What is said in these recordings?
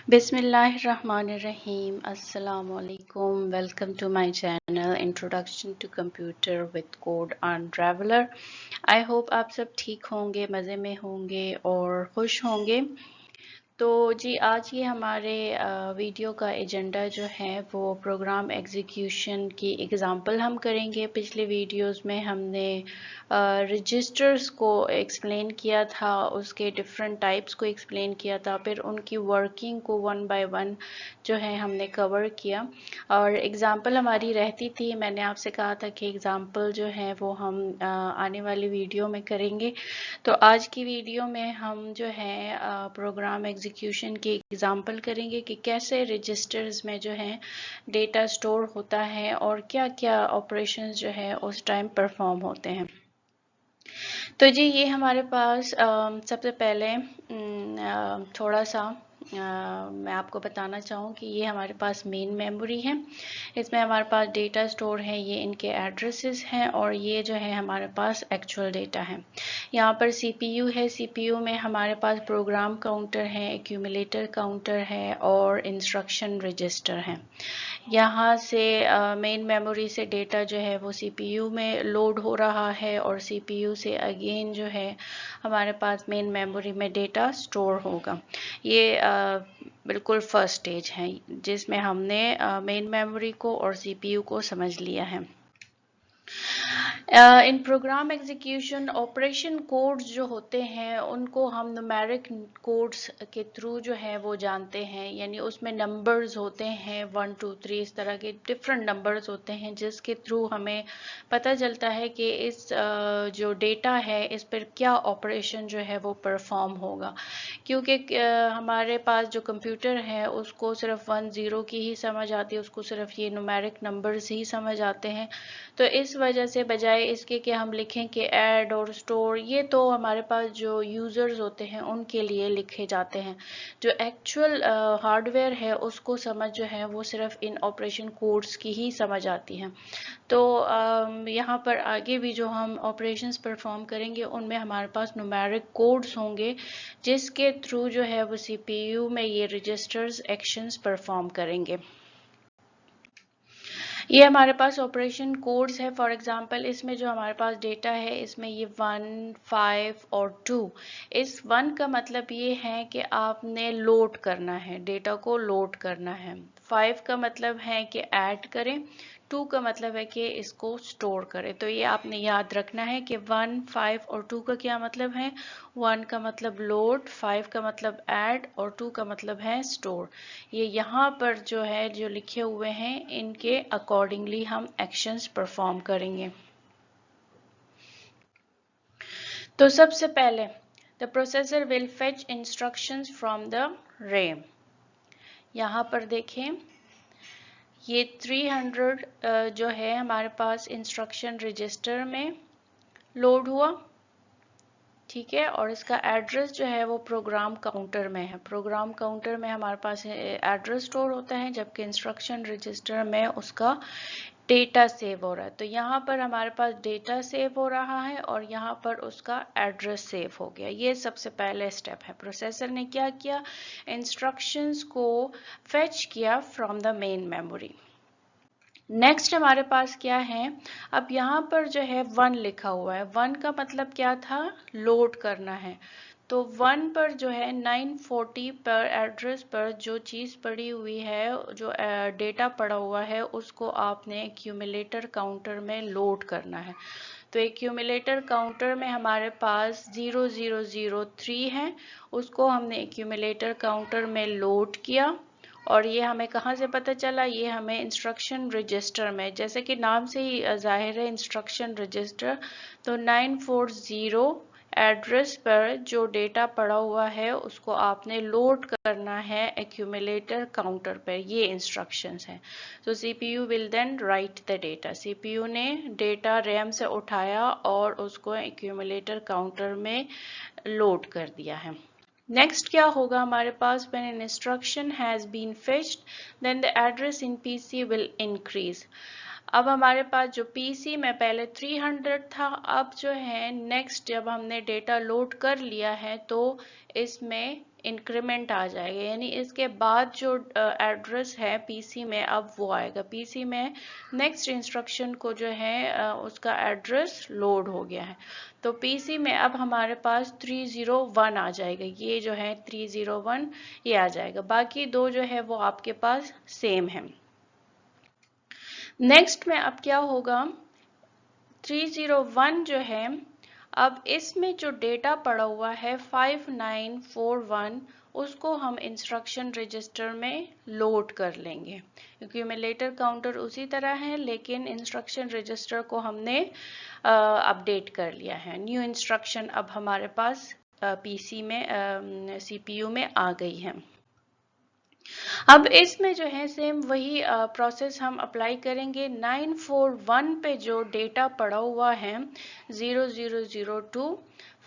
Bismillahirrahmanirrahim. Assalamu alaikum. Welcome to my channel Introduction to Computer with Code Unraveler. I hope आप सब ठीक होंगे, मज़े में होंगे और खुश होंगे। तो जी आज ये हमारे वीडियो का एजेंडा जो है वो प्रोग्राम एग्जीक्यूशन की एग्जांपल हम करेंगे। पिछले वीडियोस में हमने रजिस्टर्स को एक्सप्लेन किया था, उसके डिफरेंट टाइप्स को एक्सप्लेन किया था, फिर उनकी वर्किंग को वन बाय वन जो है हमने कवर किया और एग्जांपल हमारी रहती थी। मैंने आपसे कहा था कि एग्जांपल जो है वो हम आने वाली वीडियो में करेंगे। तो आज की वीडियो में हम जो है प्रोग्राम एग्जीक्यूशन की एग्जांपल करेंगे कि कैसे रजिस्टर्स में जो है डेटा स्टोर होता है और क्या क्या ऑपरेशंस जो है उस टाइम परफॉर्म होते हैं। तो जी ये हमारे पास सबसे पहले थोड़ा सा मैं आपको बताना चाहूँ कि ये हमारे पास मेन मेमोरी है। इसमें हमारे पास डेटा स्टोर है, ये इनके एड्रेसेस हैं और ये जो है हमारे पास एक्चुअल डेटा है। यहाँ पर सीपीयू है, सीपीयू में हमारे पास प्रोग्राम काउंटर है, एक्यूमुलेटर काउंटर है और इंस्ट्रक्शन रजिस्टर है। यहाँ से मेन मेमोरी से डेटा जो है वो सीपीयू में लोड हो रहा है और सीपीयू से अगेन जो है हमारे पास मेन मेमोरी में डेटा स्टोर होगा। ये बिल्कुल फर्स्ट स्टेज है जिसमें हमने मेन मेमोरी को और सीपीयू को समझ लिया है। इन प्रोग्राम एग्जीक्यूशन ऑपरेशन कोड्स जो होते हैं उनको हम न्यूमेरिक कोड्स के थ्रू जो है वो जानते हैं, यानी उसमें नंबर्स होते हैं 1 2 3 इस तरह के डिफरेंट नंबर्स होते हैं जिसके थ्रू हमें पता चलता है कि इस जो डेटा है इस पर क्या ऑपरेशन जो है वो परफॉर्म होगा। क्योंकि हमारे पास जो कंप्यूटर है उसको सिर्फ 1 0 की ही समझ आती है, उसको सिर्फ ये न्यूमेरिक नंबर्स ही समझ आते हैं। तो इस वजह से बजाय इसके कि हम लिखें कि ऐड और स्टोर, ये तो हमारे पास जो यूज़र्स होते हैं उनके लिए लिखे जाते हैं। जो एक्चुअल हार्डवेयर है उसको समझ जो है वो सिर्फ इन ऑपरेशन कोड्स की ही समझ आती है। तो यहाँ पर आगे भी जो हम ऑपरेशंस परफॉर्म करेंगे उनमें हमारे पास न्यूमेरिक कोड्स होंगे जिसके थ्रू जो है वो सीपीयू में ये रजिस्टर्स एक्शंस परफॉर्म करेंगे। ये हमारे पास ऑपरेशन कोड्स है। फॉर एग्जांपल इसमें जो हमारे पास डेटा है इसमें ये 1 5 और 2, इस 1 का मतलब ये है कि आपने लोड करना है, डेटा को लोड करना है। 5 का मतलब है कि ऐड करें, 2 का मतलब है कि इसको स्टोर करें। तो ये आपने याद रखना है कि 1 5 और 2 का क्या मतलब है। 1 का मतलब लोड, 5 का मतलब ऐड और 2 का मतलब है स्टोर। ये यहाँ पर जो है जो लिखे हुए हैं इनके अकॉर्डिंगली हम एक्शंस परफॉर्म करेंगे। तो सबसे पहले the processor will fetch instructions from the RAM. यहाँ पर देखें ये 300 जो है हमारे पास इंस्ट्रक्शन रजिस्टर में लोड हुआ, ठीक है, और इसका एड्रेस जो है वो प्रोग्राम काउंटर में है। प्रोग्राम काउंटर में हमारे पास एड्रेस स्टोर होता है जबकि इंस्ट्रक्शन रजिस्टर में उसका डेटा सेव हो रहा है। तो यहाँ पर हमारे पास डेटा सेव हो रहा है और यहाँ पर उसका एड्रेस सेव हो गया। ये सबसे पहले स्टेप है। प्रोसेसर ने क्या किया, इंस्ट्रक्शंस को फेच किया from the main memory. Next हमारे पास क्या है, अब यहाँ पर जो है 1 लिखा हुआ है, 1 का मतलब क्या था, लोड करना है। तो 1 पर जो है 940 पर एड्रेस पर जो चीज़ पड़ी हुई है, जो डेटा पड़ा हुआ है उसको आपने एक्यूमुलेटर काउंटर में लोड करना है। तो एक्यूमुलेटर काउंटर में हमारे पास 0003 है, उसको हमने एक्यूमुलेटर काउंटर में लोड किया और ये हमें कहाँ से पता चला, ये हमें इंस्ट्रक्शन रजिस्टर में, जैसे कि नाम से ही जाहिर है इंस्ट्रक्शन रजिस्टर। तो 940 एड्रेस पर जो डेटा पड़ा हुआ है उसको आपने लोड करना है एक्यूमुलेटर काउंटर पर, ये इंस्ट्रक्शंस हैं। तो CPU will then write the data, CPU ने डेटा रैम से उठाया और उसको एक्यूमुलेटर काउंटर में लोड कर दिया है। नेक्स्ट क्या होगा हमारे पास, when an instruction has been fetched then the address in PC will increase। अब हमारे पास जो PC में पहले 300 था, अब जो है नेक्स्ट जब हमने डेटा लोड कर लिया है तो इसमें इंक्रीमेंट आ जाएगा, यानी इसके बाद जो एड्रेस है पीसी में अब वो आएगा। पीसी में नेक्स्ट इंस्ट्रक्शन को जो है उसका एड्रेस लोड हो गया है, तो पीसी में अब हमारे पास 301 आ जाएगा। ये जो है 301 ये आ जाएगा, बाकी दो जो है वो आपके पास सेम है। नेक्स्ट में अब क्या होगा, 301 जो है अब इसमें जो डेटा पड़ा हुआ है 5941 उसको हम इंस्ट्रक्शन रजिस्टर में लोड कर लेंगे। एक्यूमुलेटर काउंटर उसी तरह है, लेकिन इंस्ट्रक्शन रजिस्टर को हमने अपडेट कर लिया है। न्यू इंस्ट्रक्शन अब हमारे पास पीसी में सीपीयू में आ गई है। अब इसमें जो है सेम वही प्रोसेस हम अप्लाई करेंगे। 941 पे जो डेटा पड़ा हुआ है 0002,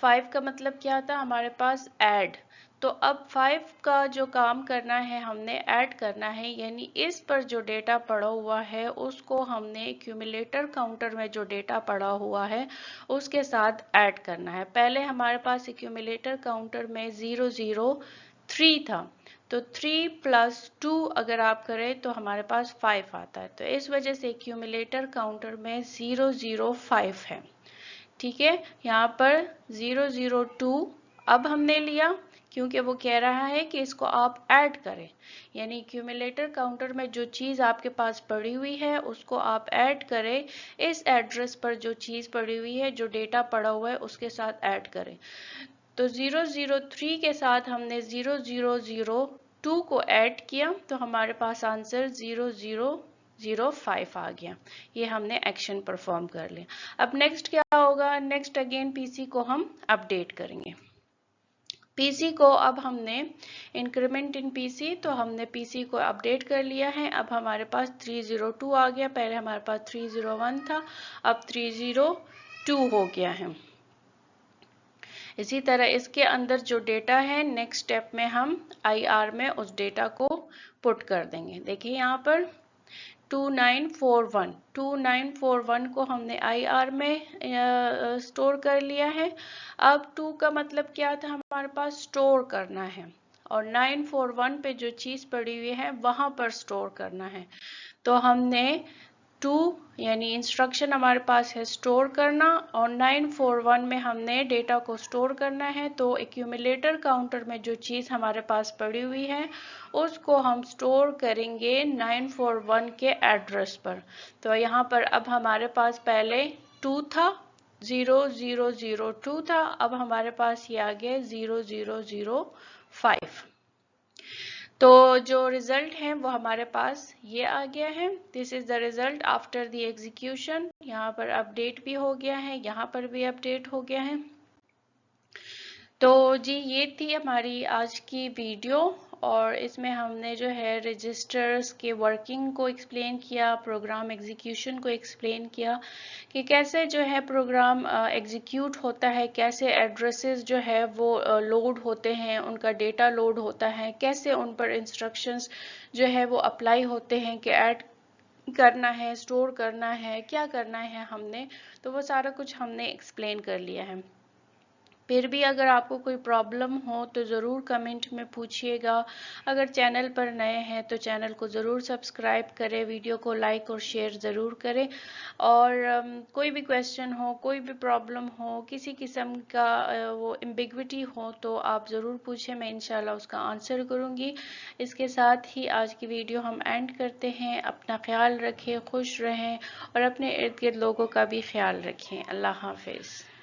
5 का मतलब क्या था हमारे पास ऐड, तो अब 5 का जो काम करना है हमने ऐड करना है, यानी इस पर जो डेटा पड़ा हुआ है उसको हमने एक्यूमुलेटर काउंटर में जो डेटा पड़ा हुआ है उसके साथ ऐड करना है। पहले हमारे पास एक्यूमुलेटर काउंटर में 003 था, तो 3 + 2 अगर आप करें तो हमारे पास 5 आता है, तो इस वजह से एक्यूमुलेटर काउंटर में 005 है। ठीक है, यहाँ पर 002 अब हमने लिया क्योंकि वो कह रहा है कि इसको आप ऐड करें, यानी एक्यूमुलेटर काउंटर में जो चीज़ आपके पास पड़ी हुई है उसको आप ऐड करें, इस एड्रेस पर जो चीज़ पड़ी हुई है जो डेटा पड़ा हुआ है उसके साथ ऐड करें। तो 003 के साथ हमने 0002 को ऐड किया, तो हमारे पास आंसर 0005 आ गया। ये हमने एक्शन परफॉर्म कर लिया। अब नेक्स्ट क्या होगा, नेक्स्ट अगेन पीसी को हम अपडेट करेंगे। पीसी को अब हमने इंक्रीमेंट इन पीसी, तो हमने पीसी को अपडेट कर लिया है। अब हमारे पास 302 आ गया, पहले हमारे पास 301 था, अब 302 हो गया है। इसी तरह इसके अंदर जो डेटा है नेक्स्ट स्टेप में हम आईआर में उस डेटा को पुट कर देंगे। देखिए यहाँ पर 2941 को हमने आईआर में स्टोर कर लिया है। अब 2 का मतलब क्या था, हमारे पास स्टोर करना है, और 941 पे जो चीज़ पड़ी हुई है वहां पर स्टोर करना है। तो हमने 2 यानी इंस्ट्रक्शन हमारे पास है स्टोर करना, और 941 में हमने डेटा को स्टोर करना है। तो एक्यूमुलेटर काउंटर में जो चीज़ हमारे पास पड़ी हुई है उसको हम स्टोर करेंगे 941 के एड्रेस पर। तो यहाँ पर अब हमारे पास पहले 2 था, 0002 था, अब हमारे पास ये आ गया 0005। तो जो रिजल्ट है वो हमारे पास ये आ गया है। This is the result after the execution. यहाँ पर अपडेट भी हो गया है, यहाँ पर भी अपडेट हो गया है। तो जी ये थी हमारी आज की वीडियो, और इसमें हमने जो है रजिस्टर्स के वर्किंग को एक्सप्लेन किया, प्रोग्राम एग्जीक्यूशन को एक्सप्लेन किया कि कैसे जो है प्रोग्राम एग्जीक्यूट होता है, कैसे एड्रेसेस जो है वो लोड होते हैं, उनका डेटा लोड होता है, कैसे उन पर इंस्ट्रक्शंस जो है वो अप्लाई होते हैं कि ऐड करना है, स्टोर करना है, क्या करना है हमने, तो वो सारा कुछ हमने एक्सप्लेन कर लिया है। फिर भी अगर आपको कोई प्रॉब्लम हो तो ज़रूर कमेंट में पूछिएगा। अगर चैनल पर नए हैं तो चैनल को ज़रूर सब्सक्राइब करें, वीडियो को लाइक और शेयर ज़रूर करें, और कोई भी क्वेश्चन हो, कोई भी प्रॉब्लम हो, किसी किस्म का वो एम्बिग्विटी हो तो आप ज़रूर पूछें, मैं इंशाल्लाह उसका आंसर करूँगी। इसके साथ ही आज की वीडियो हम एंड करते हैं। अपना ख्याल रखें, खुश रहें और अपने इर्द गिर्द लोगों का भी ख्याल रखें। अल्लाह हाफिज़।